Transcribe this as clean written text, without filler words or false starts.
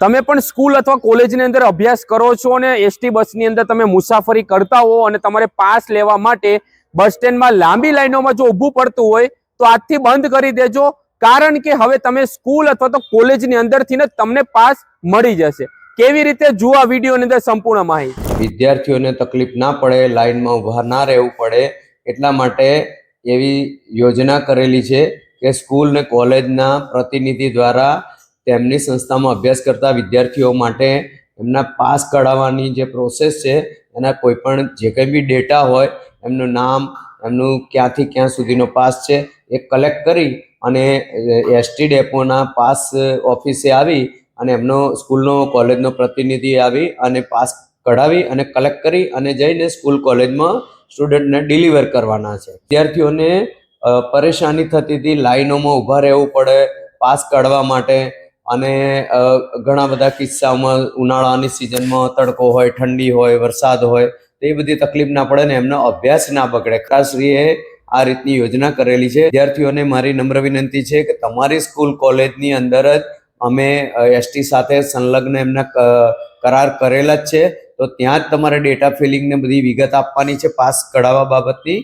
તમે પણ સ્કૂલ અથવા કોલેજની અંદર અભ્યાસ કરો છો અને એસટી બસની અંદર તમે મુસાફરી કરતા હો અને તમારે પાસ લેવા માટે બસ સ્ટેન્ડમાં લાંબી લાઈનોમાં જો ઊભું પડતું હોય તો આજથી બંધ કરી દેજો, કારણ કે હવે તમે સ્કૂલ અથવા તો કોલેજની અંદરથી ને તમને પાસ મળી જશે। કેવી રીતે જુઓ આ વિડીયોની અંદર સંપૂર્ણ માહિતી। વિદ્યાર્થીઓને તકલીફ ના પડે, લાઈનમાં ઊભા ના રહેવું પડે એટલા માટે એવી યોજના કરેલી છે કે સ્કૂલ ને કોલેજના પ્રતિનિધિ દ્વારા તેમની સંસ્થામાં અભ્યાસ કરતા વિદ્યાર્થીઓ માટે એમના પાસ કઢાવવાની જે પ્રોસેસ છે એના કોઈ પણ જે કંઈ બી ડેટા હોય, એમનું નામ, એમનું ક્યાંથી ક્યાં સુધીનો પાસ છે એ કલેક્ટ કરી અને એસટી ડેપોના પાસ ઓફિસે આવી અને એમનો સ્કૂલનો કોલેજનો પ્રતિનિધિ આવી અને પાસ કઢાવી અને કલેક્ટ કરી અને જઈને સ્કૂલ કોલેજમાં સ્ટુડન્ટને ડિલિવર કરવાના છે। વિદ્યાર્થીઓને પરેશાની થતી હતી, લાઈનોમાં ઊભા રહેવું પડે પાસ કાઢવા માટે અને ઘણા બધા કિસ્સાઓમાં ઉનાળાની સિઝનમાં તડકો હોય, ઠંડી હોય, વરસાદ હોય તો એ બધી તકલીફ ના પડે ને એમનો અભ્યાસ ના બગડે। ખાસશ્રીએ આ રીતની યોજના કરેલી છે। વિદ્યાર્થીઓને મારી નમ્ર વિનંતી છે કે તમારી સ્કૂલ કોલેજની અંદર જ અમે એસટી સાથે સંલગ્ન એમના કરાર કરેલા જ છે, તો ત્યાં જ તમારે ડેટા ફિલિંગ ને બધી વિગત આપવાની છે પાસ કઢાવવા બાબતની।